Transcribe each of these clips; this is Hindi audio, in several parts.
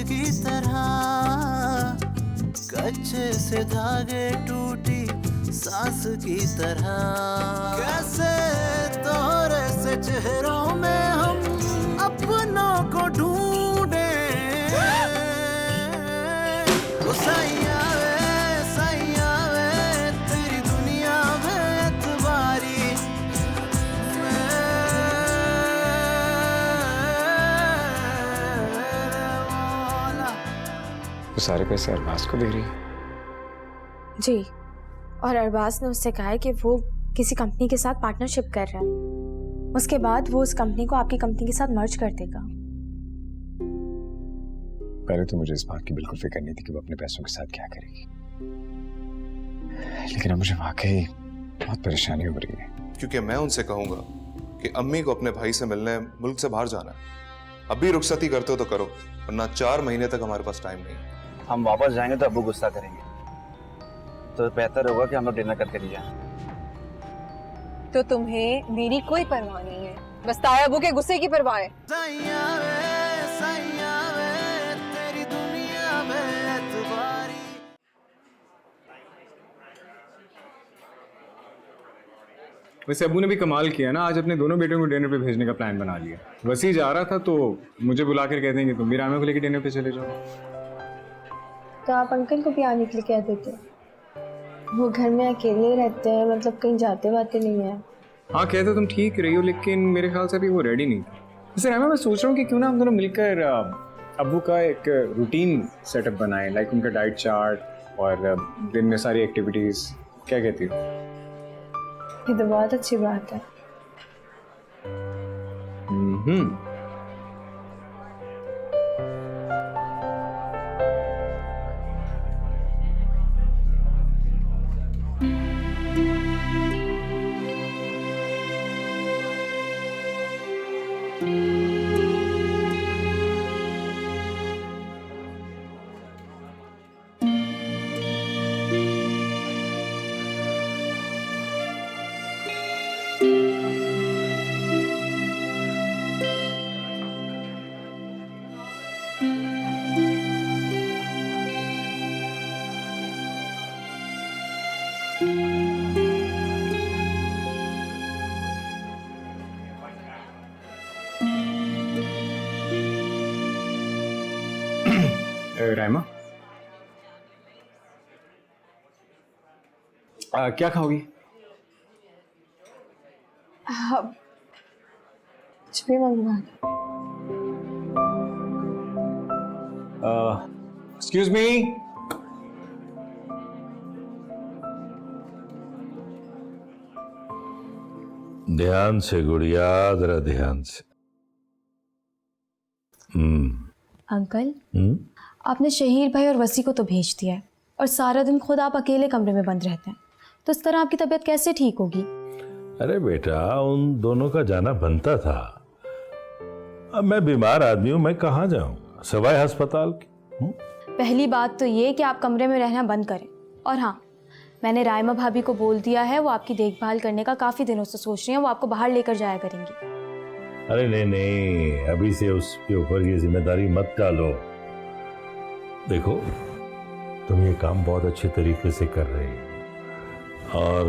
की तरह, कच्चे से धागे टूटी सांस की तरह। कैसे तोरे से चेहरों में हम अपनों को ढूंढे। ओ सैया वे तेरी दुनिया में एतबारी वो सारे पैसे अरबाज को दे रही है? जी, और अरबाज ने उससे कहा है कि वो किसी कंपनी के साथ पार्टनरशिप कर रहा है, उसके बाद वो उस कंपनी को आपकी कंपनी के साथ मर्ज कर देगा। पहले तो मुझे इस बात की बिल्कुल फिक्र नहीं थी कि वो अपने पैसों के साथ क्या करेगी, लेकिन अब मुझे वाकई बहुत परेशानी हो रही है। क्योंकि मैं उनसे कहूंगा कि अम्मी को अपने भाई से मिलने मुल्क से बाहर जाना है। अभी रुखसती करते हो तो करो, वरना 4 महीने तक हमारे पास टाइम नहीं। हम वापस जाएंगे तो अब्बू गुस्सा करेंगे, तो बेहतर होगा कि हम लोग डिनर करके नहीं जाएं। तो तुम्हें मेरी कोई परवाह नहीं है, बस ताया अब्बू के गुस्से की परवाह है। सैया वे तेरी दुनिया में एतबारी। वैसे अब्बू ने भी कमाल किया ना, आज अपने दोनों बेटों को डिनर पे भेजने का प्लान बना लिया। वसी जा रहा था तो मुझे बुला कर कह देंगे तुम भी रामे को लेकर डिनर पे चले जाओ। तो आप अंकल को भी आने के लिए कह देते, वो घर में अकेले रहते हैं, मतलब कहीं जाते वाते नहीं है। हाँ कहते तुम ठीक रही हो, लेकिन मेरे ख्याल से अभी वो रेडी नहीं था। वैसे रामा मैं सोच रहा हूँ कि क्यों ना हम दोनों मिलकर अब्बू का एक रूटीन सेटअप बनाएं, लाइक उनका डाइट चार्ट और दिन में सारी एक्टिविटीज। क्या कहती हो? ये तो बहुत अच्छी बात है। राइमा क्या खाओगी? कुछ भी मंगवा। Excuse me. ध्यान से गुड़िया, जरा ध्यान से। अंकल आपने शहीर भाई और वसी को तो भेज दिया है, और सारा दिन खुद आप अकेले कमरे में बंद रहते हैं, तो इस तरह आपकी तबीयत कैसे ठीक होगी? अरे बेटा, उन दोनों का जाना बनता था। अब मैं बीमार आदमी हूं, मैं कहाँ जाऊंगा सवाए अस्पताल की। पहली बात तो ये कि आप कमरे में रहना बंद करें, और हाँ, मैंने रायमा भाभी को बोल दिया है, वो आपकी देखभाल करने का काफी दिनों से सोच रही हैं, वो आपको बाहर लेकर जाया करेंगी। अरे नहीं नहीं, अभी से उसके ऊपर ये जिम्मेदारी मत डालो। देखो, तुम ये काम बहुत अच्छे तरीके से कर रहे हो, और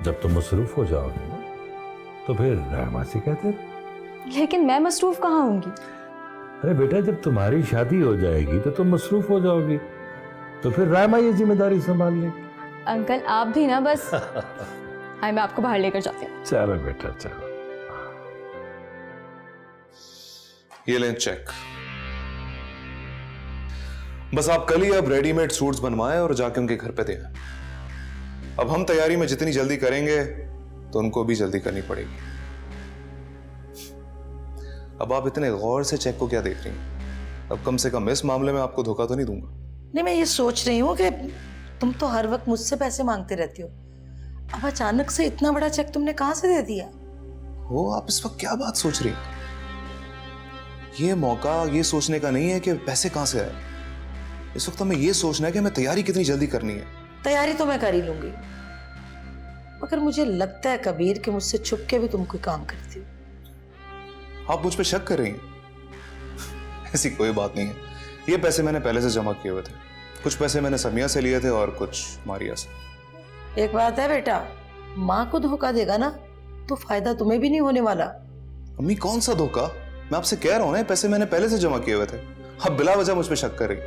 जब तुम मसरूफ हो जाओगे ना, तो फिर रहमा से कहते। लेकिन मैं मसरूफ कहाँ होंगी? अरे बेटा, जब तुम्हारी शादी हो जाएगी तो तुम मसरूफ हो जाओगी, तो फिर रायमा ये जिम्मेदारी संभाल लेगी। अंकल आप भी ना बस। हाय, मैं आपको बाहर लेकर जाती हूँ। चलो बेटा चलो। ये लें चेक। बस आप कल ही अब रेडीमेड सूट्स बनवाएं और जाके उनके घर पे दें। अब हम तैयारी में जितनी जल्दी करेंगे तो उनको भी जल्दी करनी पड़ेगी। अब आप इतने गौर से चेक को क्या देख रही हैं? अब कम से कम इस मामले में आपको धोखा तो नहीं दूंगा। नहीं, मैं ये सोच रही हूँ कि तुम तो हर वक्त मुझसे पैसे मांगते रहती हो, अब अचानक से इतना बड़ा चेक तुमने कहाँ से दे दिया? हो, आप इस वक्त क्या बात सोच रही हैं? ये मौका ये सोचने का नहीं है कि पैसे कहां से आए। इस वक्त हमें ये सोचना है कि हमें तैयारी कितनी जल्दी करनी है। तैयारी तो मैं कर ही लूंगी, मगर मुझे लगता है कबीर कि मुझसे छुप के भी तुम कोई काम करती हो। आप मुझ पे शक कर रही हैं? ऐसी कोई बात नहीं है, ये पैसे मैंने पहले से जमा किए हुए थे। कुछ पैसे मैंने समिया से लिए थे और कुछ मारिया से। एक बात है बेटा, माँ को धोखा देगा ना तो फायदा तुम्हें भी नहीं होने वाला। अम्मी कौन सा धोखा, मैं आपसे कह रहा हूं ना, पैसे मैंने पहले से जमा किए हुए थे। आप बिला वजह मुझ पे शक कर रही।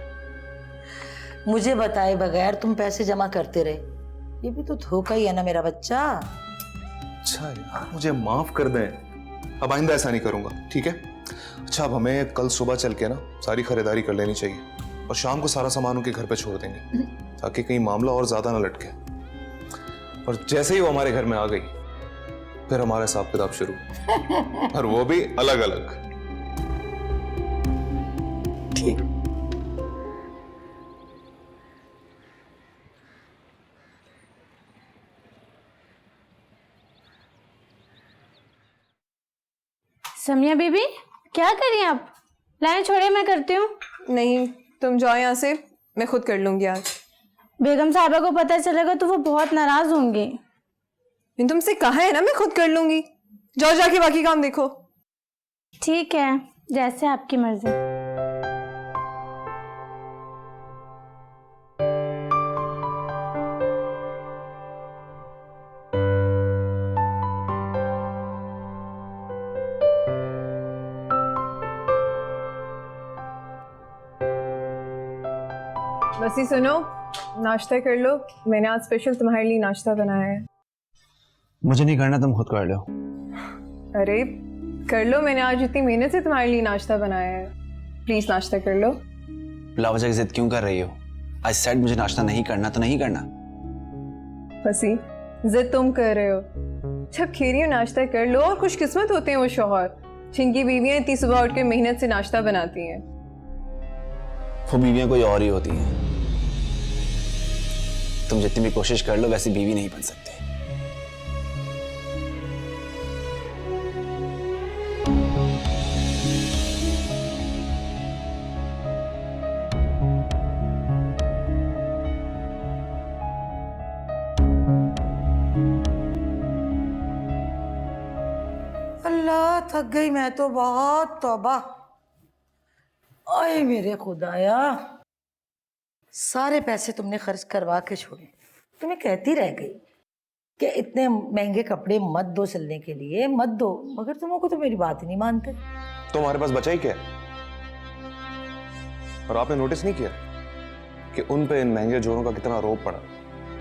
मुझे बताए बगैर तुम पैसे जमा करते रहे, ये भी तो धोखा ही है ना मेरा बच्चा। अच्छा यार मुझे माफ कर दें, अब आइंदा ऐसा नहीं करूंगा, ठीक है? अच्छा अब हमें कल सुबह चल के ना सारी खरीदारी कर लेनी चाहिए और शाम को सारा सामान उनके घर पे छोड़ देंगे ताकि कहीं मामला और ज्यादा ना लटके। और जैसे ही वो हमारे घर में आ गई फिर हमारा हिसाब किताब शुरू, और वो भी अलग अलग। ठीक। समिया बीबी क्या कर रही हैं आप? लाएं छोड़े, मैं करती हूँ। नहीं, तुम जाओ यहाँ से, मैं खुद कर लूंगी आज। बेगम साहबा को पता चलेगा तो वो बहुत नाराज होंगी। मैंने तुमसे कहा है ना मैं खुद कर लूंगी। जाओ जाके बाकी काम देखो। ठीक है, जैसे आपकी मर्जी। बस ही सुनो, नाश्ता कर लो, मैंने आज स्पेशल तुम्हारे लिए नाश्ता बनाया है। मुझे नहीं करना, तुम खुद कर लो। अरे कर लो, मैंने आज इतनी मेहनत से तुम्हारे लिए नाश्ता बनाया है। प्लीज नाश्ता कर लो। बिलावजह की जिद क्यों कर रही हो? आई सेड मुझे नाश्ता नहीं करना तो नहीं करना। फसी, जिद तुम कर रहे हो। जब खेरी हो नाश्ता कर लो। और खुशकिस्मत होते हैं वो शौहर जिनकी बीवियां इतनी सुबह उठ के मेहनत से नाश्ता बनाती हैं। वो बीवियां कोई और ही होती हैं। तुम जितनी भी कोशिश कर लो वैसी बीवी नहीं बन सकती। अल्लाह थक गई मैं तो बहुत, तौबा। ओए मेरे खुदाया, सारे पैसे तुमने खर्च करवा के छोड़े। तुम्हें कहती रह गई कि इतने महंगे कपड़े मत दो सिलने के लिए, मत दो, मगर तुमको तो मेरी बात ही नहीं मानते। तो हमारे पास बचा ही क्या है? और आपने नोटिस नहीं किया कि उन पे इन महंगे जोड़ों का कितना रोब पड़ा?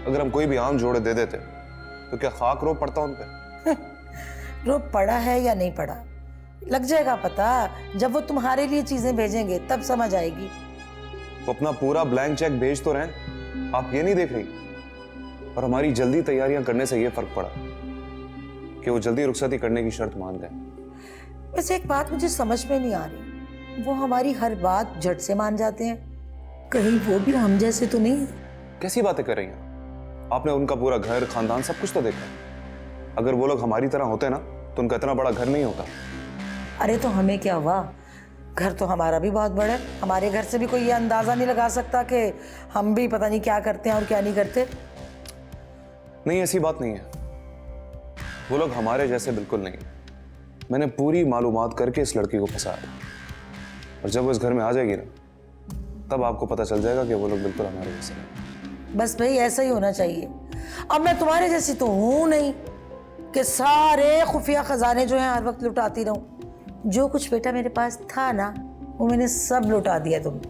अगर हम कोई भी आम जोड़े दे देते तो क्या खाक रोब पड़ता उन पे? रोब पड़ा है या नहीं पड़ा लग जाएगा पता, जब वो तुम्हारे लिए चीजें भेजेंगे तब समझ आएगी। वो अपना पूरा ब्लैंक चेक भेज तो रहें, आप ये नहीं देख रही? और हमारी जल्दी तैयारियां करने से ये फर्क पड़ा कि वो जल्दी रुखसती करने की शर्त मान गए। वैसे एक बात मुझे समझ में नहीं आ रही, वो हमारी हर बात झट से मान जाते हैं, कहीं वो भी हम जैसे तो नहीं? कैसी बातें कर रही हैं? आपने उनका पूरा घर खानदान सब कुछ तो देखा। अगर वो लोग हमारी तरह होते ना तो उनका इतना बड़ा घर नहीं होता। अरे तो हमें क्या हुआ, घर तो हमारा भी बहुत बड़ा है, हमारे घर से भी कोई ये अंदाजा नहीं लगा सकता कि हम भी पता नहीं क्या करते हैं और क्या नहीं करते। नहीं, ऐसी बात नहीं है, वो लोग हमारे जैसे बिल्कुल नहीं। मैंने पूरी मालूमात करके इस लड़की को फंसाया, और जब वो इस घर में आ जाएगी ना तब आपको पता चल जाएगा कि वो लोग बिल्कुल हमारे जैसे नहीं। बस भाई ऐसा ही होना चाहिए। अब मैं तुम्हारे जैसी तो हूं नहीं कि सारे खुफिया खजाने जो हैं हर वक्त लुटाती रहूं। जो कुछ बेटा मेरे पास था ना वो मैंने सब लुटा दिया तुमने।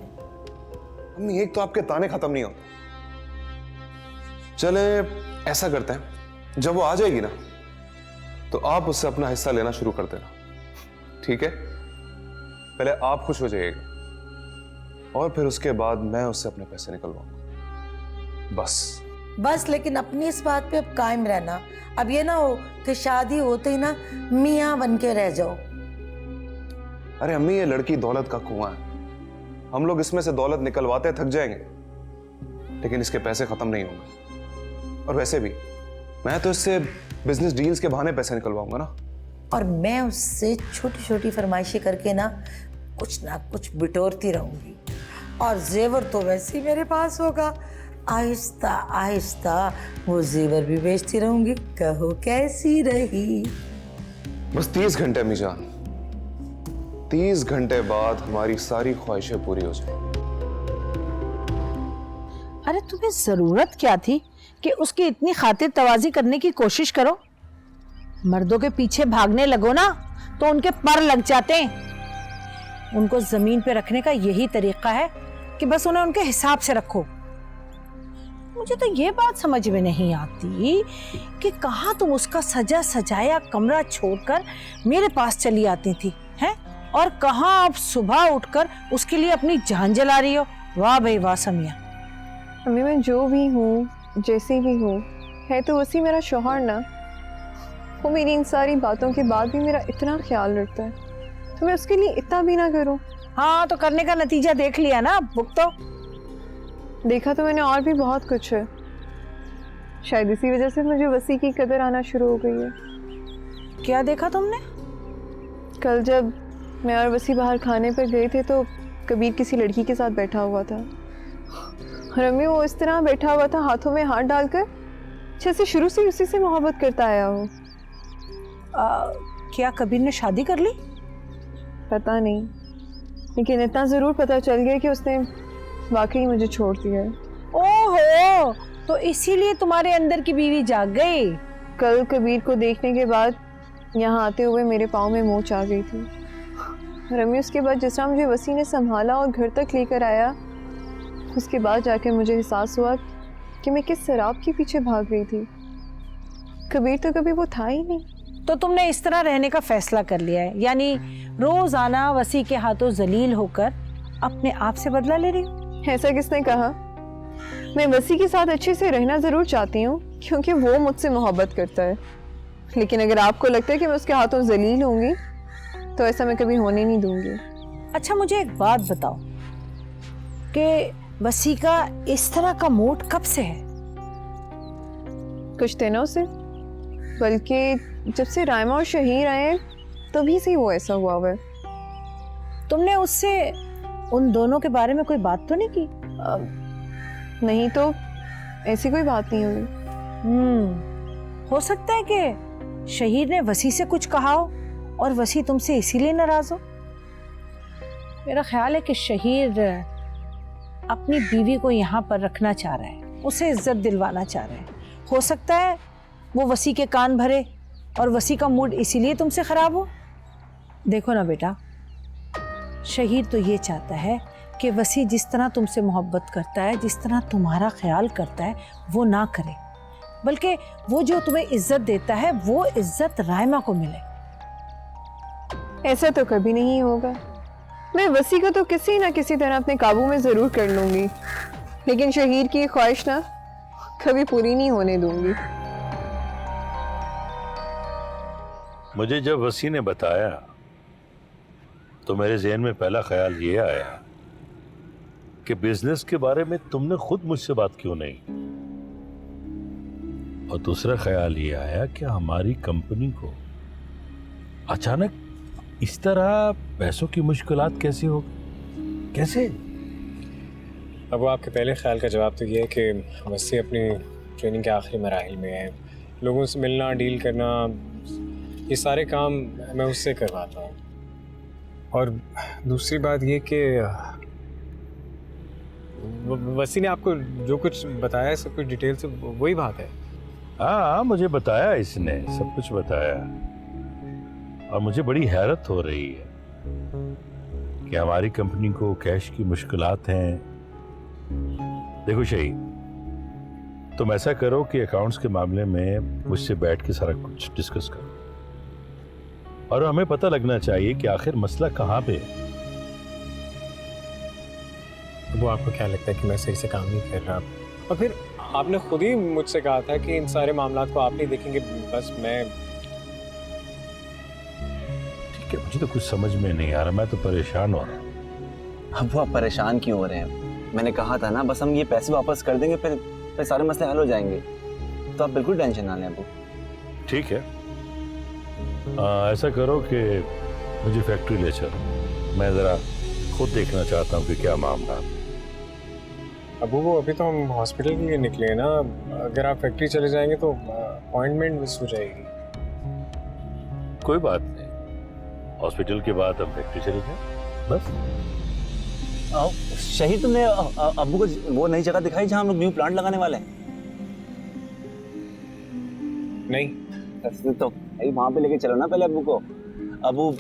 अम्मी एक तो आपके ताने खत्म नहीं होते। चले ऐसा करते हैं, जब वो आ जाएगी ना तो आप उससे अपना हिस्सा लेना शुरू कर देना, ठीक है? पहले आप खुश हो जाइएगा और फिर उसके बाद मैं उससे अपने पैसे निकलवाऊंगा। बस लेकिन अपनी इस बात पे अब कायम रहना। अब ये ना हो कि शादी होते ही ना मियाँ बन के रह जाओ। अरे अम्मी ये लड़की दौलत का कुआं है, हम लोग इसमें से दौलत निकलवाते थक जाएंगे लेकिन इसके पैसे खत्म नहीं होंगे। और वैसे भी मैं तो इससे बिजनेस डील्स के बहाने पैसे निकलवाऊंगा ना। और मैं उससे छोटी छोटी फरमाइशें करके ना कुछ बिटोरती रहूंगी। और जेवर तो वैसे ही मेरे पास होगा, आहिस्ता आहिस्ता वो जेवर भी बेचती रहूंगी। कहो कैसी रही? बस 30 घंटे अम्मी जान, 30 घंटे बाद हमारी सारी ख्वाहिशें पूरी हो जाएंगी। अरे तुम्हें जरूरत क्या थी कि उसकी इतनी खातिर तवाजी करने की कोशिश करो? मर्दों के पीछे भागने लगो ना तो उनके पर लग जाते हैं। उनको जमीन पे रखने का यही तरीका है कि बस उन्हें उनके हिसाब से रखो। मुझे तो ये बात समझ में नहीं आती कि कहाँ तुम उसका सजा सजाया कमरा छोड़कर मेरे पास चली आती थी, हैं? और कहाँ आप सुबह उठकर उसके लिए अपनी जान जला रही हो। वाह भाई वाह समिया। अम्मी मैं जो भी हूँ, जैसी भी हूँ, है तो वसी मेरा शौहर ना। वो मेरी इन सारी बातों के बाद भी मेरा इतना ख्याल रखता है, तो मैं उसके लिए इतना भी ना करूँ? हाँ तो करने का नतीजा देख लिया ना भुगतो। देखा तो मैंने और भी बहुत कुछ है। शायद इसी वजह से मुझे वसी की कदर आना शुरू हो गई है। क्या देखा तुमने? कल जब मैं और वसी बाहर खाने पर गए थे तो कबीर किसी लड़की के साथ बैठा हुआ था। और अम्मी वो इस तरह बैठा हुआ था हाथों में हाथ डालकर, जैसे शुरू से उसी से मोहब्बत करता आया हो। क्या कबीर ने शादी कर ली? पता नहीं, लेकिन इतना ज़रूर पता चल गया कि उसने वाकई मुझे छोड़ दिया है। ओहो, तो इसीलिए तुम्हारे अंदर की बीवी जाग गई। कल कबीर को देखने के बाद यहाँ आते हुए मेरे पाँव में मोच आ गई थी। और अम्मी उसके बाद जिस तरह मुझे वसी ने संभाला और घर तक लेकर आया, उसके बाद जाकर मुझे एहसास हुआ कि मैं किस शराब के पीछे भाग गई थी। कबीर तो कभी वो था ही नहीं। तो तुमने इस तरह रहने का फैसला कर लिया है, यानी रोजाना वसी के हाथों जलील होकर अपने आप से बदला ले रही हो? ऐसा किसने कहा? मैं वसी के साथ अच्छे से रहना जरूर चाहती हूँ क्योंकि वो मुझसे मोहब्बत करता है, लेकिन अगर आपको लगता है कि मैं उसके हाथों जलील होंगी तो ऐसा मैं कभी होने नहीं दूंगी। अच्छा मुझे एक बात बताओ कि वसी का इस तरह का मूड कब से है? कुछ दिनों से, बल्कि जब से रायमा और शहीर आए तभी से वो ऐसा हुआ है। तुमने उससे उन दोनों के बारे में कोई बात तो नहीं की? नहीं तो ऐसी कोई बात नहीं हुई। हो सकता है कि शहीर ने वसी से कुछ कहा हो और वसी तुमसे इसीलिए नाराज हो। मेरा ख्याल है कि शहीर अपनी बीवी को यहाँ पर रखना चाह रहा है, उसे इज्जत दिलवाना चाह रहा है। हो सकता है वो वसी के कान भरे और वसी का मूड इसीलिए तुमसे खराब हो। देखो ना बेटा, शहीर तो ये चाहता है कि वसी जिस तरह तुमसे मोहब्बत करता है, जिस तरह तुम्हारा ख्याल करता है, वो ना करे, बल्कि वो जो तुम्हें इज्जत देता है वो इज्जत रायमा को मिले। ऐसा तो कभी नहीं होगा। मैं वसी को तो किसी ना किसी तरह अपने काबू में जरूर कर लूंगी, लेकिन शहीर की ख्वाहिश ना कभी पूरी नहीं होने दूंगी। मुझे जब वसी ने बताया तो मेरे जहन में पहला ख्याल ये आया कि बिजनेस के बारे में तुमने खुद मुझसे बात क्यों नहीं, और दूसरा ख्याल ये आया कि हमारी कंपनी को अचानक इस तरह पैसों की मुश्किलात कैसे हो, कैसे? अब वो आपके पहले ख्याल का जवाब तो ये है कि वसी अपनी ट्रेनिंग के आखिरी मराहिल में है। लोगों से मिलना, डील करना, ये सारे काम मैं उससे करवाता हूँ। और दूसरी बात ये कि वसी ने आपको जो कुछ बताया है सब कुछ डिटेल से वही बात है। हाँ मुझे बताया, इसने सब कुछ बताया, और मुझे बड़ी हैरत हो रही है कि हमारी कंपनी को कैश की मुश्किलात हैं। देखो शही, तुम ऐसा करो कि अकाउंट्स के मामले में मुझसे बैठ के सारा कुछ डिस्कस करो, और हमें पता लगना चाहिए कि आखिर मसला कहाँ पे है। वो आपको क्या लगता है कि मैं सही से काम नहीं कर रहा? और फिर आपने खुद ही मुझसे कहा था कि इन सारे मामलात को आप नहीं देखेंगे, बस मैं। ठीक है, मुझे तो कुछ समझ में नहीं आ रहा, मैं तो परेशान हो रहा हूँ। अब वो आप परेशान क्यों हो रहे हैं? मैंने कहा था ना, बस हम ये पैसे वापस कर देंगे, फिर सारे मसले हल हो जाएंगे। तो आप बिल्कुल टेंशन ना लें अबू। ठीक है, ऐसा करो कि मुझे फैक्ट्री ले चलो, मैं ज़रा खुद देखना चाहता हूँ कि क्या मामला है। अबू वो अभी तो हम हॉस्पिटल के लिए निकले हैं ना, अगर आप फैक्ट्री चले जाएंगे तो अपॉइंटमेंट मिस हो जाएगी। कोई बात नहीं, हॉस्पिटल के बाद हम फैक्ट्री चले गए बस। शहीद, तुमने अब्बू को वो नई जगह दिखाई जहाँ हम लोग न्यू प्लांट लगाने वाले हैं? नहीं तो भाई वहाँ पे लेके चलो ना पहले अब्बू को। अब्बू,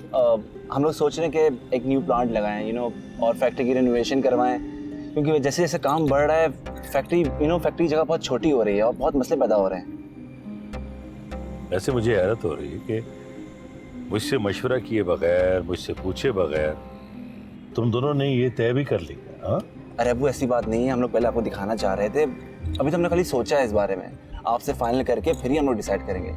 हम लोग सोच रहे हैं कि एक न्यू प्लांट लगाएं, और फैक्ट्री की रेनोवेशन करवाएं, क्योंकि जैसे जैसे काम बढ़ रहा है फैक्ट्री फैक्ट्री जगह बहुत छोटी हो रही है और बहुत मसले पैदा हो रहे हैं। वैसे मुझे हैरत हो रही है कि मुझसे मशवरा किए बगैर, मुझसे पूछे बगैर तुम दोनों ने ये तय भी कर लिया। हाँ, अरे अब्बू ऐसी बात नहीं है, हम लोग पहले आपको दिखाना चाह रहे थे, अभी तो हमने खाली सोचा है इस बारे में, आपसे फाइनल करके फिर ही हम लोग डिसाइड करेंगे।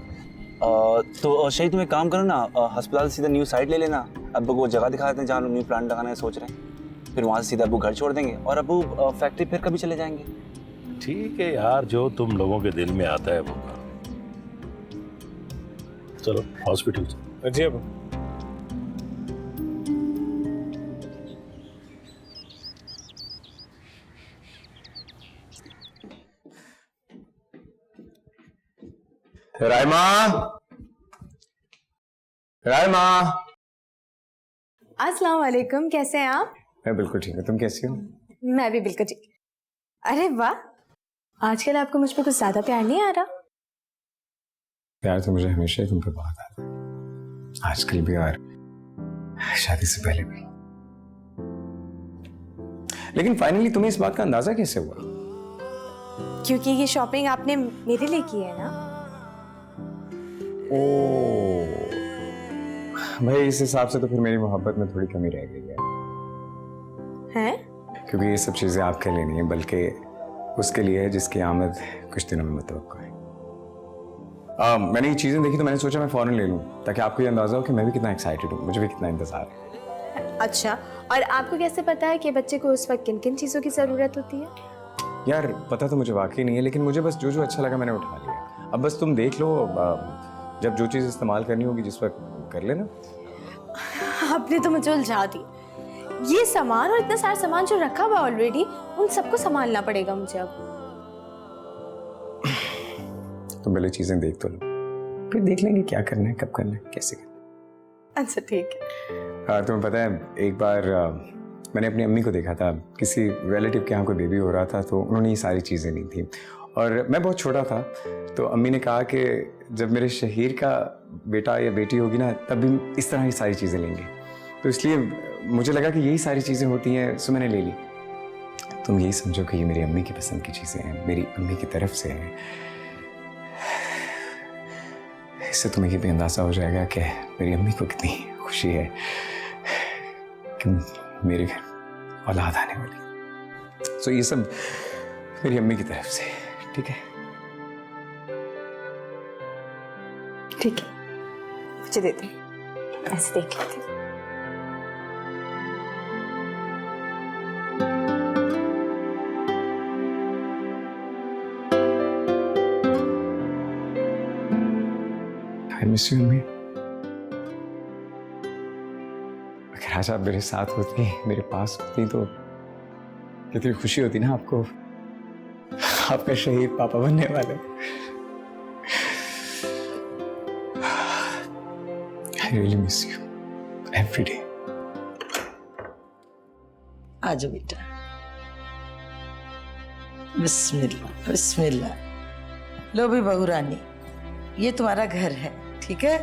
तो शहीद, तुम एक काम करो ना, अस्पताल से सीधा न्यू साइट ले लेना, अब्बू को वो जगह दिखा देते हैं जहाँ लोग न्यू प्लांट लगाने सोच रहे हैं, फिर वहाँ से सीधा अब्बू घर छोड़ देंगे और अब्बू फैक्ट्री फिर कभी चले जाएंगे। ठीक है यार, जो तुम लोगों के दिल में आता है वो करो। चलो हॉस्पिटल चलो। जी अब रायमा, रायमा। अस्सलाम वालेकुम, कैसे हैं आप? मैं बिल्कुल ठीक हूँ, तुम कैसी हो? मैं भी बिल्कुल ठीक। अरे वाह, आजकल आपको मुझ पे कुछ ज्यादा प्यार नहीं आ रहा? प्यार तो मुझे हमेशा ही तुम पे बहुत आता है, आजकल भी और शादी से पहले भी। लेकिन फाइनली तुम्हें इस बात का अंदाजा कैसे हुआ? क्योंकि ये शॉपिंग आपने मेरे लिए की है ना। ओह भाई, इस हिसाब से तो फिर मेरी मोहब्बत में थोड़ी कमी रह गई है, क्योंकि ये सब चीजें आपके लिए नहीं है बल्कि उसके लिए है जिसकी आमद कुछ दिनों में मुतवक्को है। मैंने ये चीजें देखी तो मैंने सोचा मैं फौरन ले लूं, ताकि आपको ये अंदाजा हो कि मैं भी कितना एक्साइटेड हूँ, मुझे भी कितना इंतजार है। अच्छा, और आपको कैसे पता है कि बच्चे को उस वक्त किन किन चीजों की जरूरत होती है? यार पता तो मुझे वाकई नहीं है, लेकिन मुझे बस जो जो अच्छा लगा मैंने उठा लिया। अब बस तुम देख लो, जब जो चीज़ इस्तेमाल करनी होगी जिस वक्त कर लेना। आपने तो मुझे उलझा दी। ये सामान और इतना सारा सामान जो रखा हुआ ऑलरेडी, उन सबको संभालना पड़ेगा मुझे अब। तुम पहले चीजें देख तो लो, फिर देख लेंगे क्या करना है, कब करना है, कैसे करना है। अच्छा ठीक है। तुम्हें पता है, एक बार मैंने अपनी अम्मी को देखा था, किसी रिलेटिव के यहाँ कोई बेबी हो रहा था, तो उन्होंने ये सारी चीज़ें ली थी और मैं बहुत छोटा था, तो अम्मी ने कहा कि जब मेरे शहीर का बेटा या बेटी होगी ना, तब भी इस तरह की सारी चीज़ें लेंगे। तो इसलिए मुझे लगा कि यही सारी चीज़ें होती हैं, सो मैंने ले ली। तुम यही समझो कि ये मेरी अम्मी की पसंद की चीज़ें हैं, मेरी अम्मी की तरफ से हैं। इससे तुम्हें ये भी अंदाज़ा हो जाएगा कि मेरी अम्मी को कितनी खुशी है कि मेरे घर औलाद आने वाली। सो ये सब मेरी अम्मी की तरफ से, ठीक है? ठीक है, मुझे दे दो, ऐसे देख लेती हूँ। I miss you, अम्मी। अगर आज आप मेरे साथ होती, मेरे पास होती, तो कितनी खुशी होती ना आपको, आपका शहीद पापा बनने वाले। I really miss you every day. आजो बेटा, बिस्मिल्लाह बिस्मिल्लाह। लो भी बहू रानी, ये तुम्हारा घर है, ठीक है?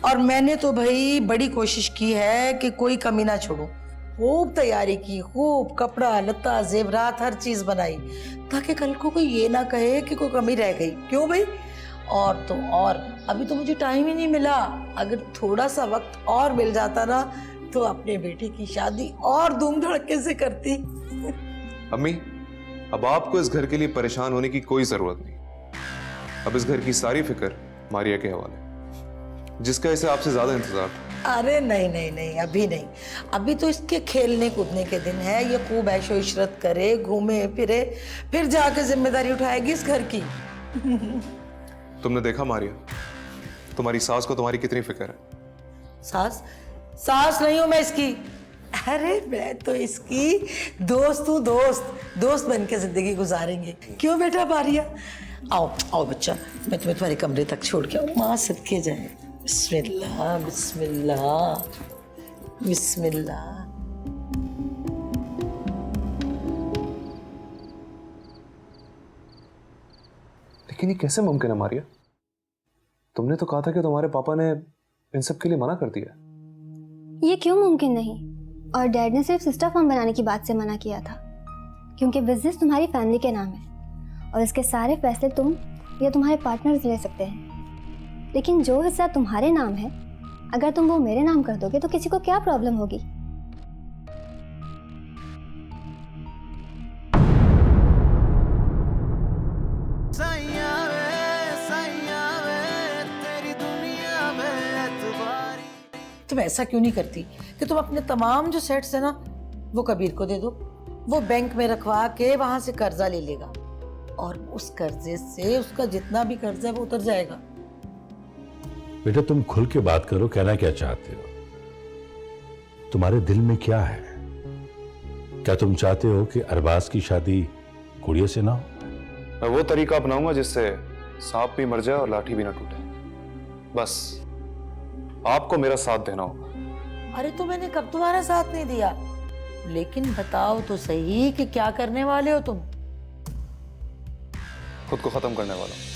और मैंने तो भाई बड़ी कोशिश की है कि कोई कमी ना छोड़ूं। खूब तैयारी की, खूब कपड़ा लत्ता जेवरात हर चीज बनाई, ताकि कल को कोई ये ना कहे कि कोई कमी रह गई। क्यों भाई? और तो और अभी तो मुझे टाइम ही नहीं मिला। अगर थोड़ा सा वक्त और मिल जाता ना, तो अपने बेटे की शादी और धूम धड़के से करती। अम्मी, अब आपको इस घर के लिए परेशान होने की कोई जरूरत नहीं। अब इस घर की सारी फिक्र मारिया के हवाले, जिसका इसे आपसे ज्यादा इंतजार था। अरे नहीं नहीं नहीं, अभी नहीं। अभी तो इसके खेलने कूदने के दिन है। ये खूब ऐशो इशरत करे, घूमे फिरे, फिर जाके जिम्मेदारी उठाएगी इस घर की। तुमने देखा मारिया, तुम्हारी सास को तुम्हारी कितनी फिक्र है। सास? सास नहीं हूं मैं इसकी। अरे मैं तो इसकी दोस्त हूँ, दोस्त बन के जिंदगी गुजारेंगे। क्यों बेटा मारिया? आओ आओ बच्चा, मैं तुम्हें तुम्हारे कमरे तक छोड़ के आऊँ। माँ सदके जाए। बिस्मिल्लाह बिस्मिल्लाह। बिस्मिल्लाह। लेकिन ये कैसे मुमकिन है मारिया? तुमने तो कहा था कि तुम्हारे पापा ने इन सब के लिए मना कर दिया। ये क्यों मुमकिन नहीं? और डैड ने सिर्फ सिस्टर फर्म बनाने की बात से मना किया था, क्योंकि बिजनेस तुम्हारी फैमिली के नाम है और इसके सारे फैसले तुम या तुम्हारे पार्टनर्स ले सकते हैं। लेकिन जो हिस्सा तुम्हारे नाम है, अगर तुम वो मेरे नाम कर दोगे तो किसी को क्या प्रॉब्लम होगी? सैया वे तेरी दुनिया में एतबारी। तुम ऐसा क्यों नहीं करती कि तुम अपने तमाम जो सेट्स है ना वो कबीर को दे दो, वो बैंक में रखवा के वहां से कर्जा ले लेगा और उस कर्जे से उसका जितना भी कर्जा है वो उतर जाएगा। बेटा तुम खुल के बात करो, कहना क्या चाहते हो? तुम्हारे दिल में क्या है? क्या तुम चाहते हो कि अरबाज की शादी कुड़ियों से ना हो? मैं वो तरीका अपनाऊंगा जिससे सांप भी मर जाए और लाठी भी ना टूटे। बस आपको मेरा साथ देना होगा। अरे तो मैंने कब तुम्हारा साथ नहीं दिया? लेकिन बताओ तो सही कि क्या करने वाले हो तुम? खुद को खत्म करने वाला हूं।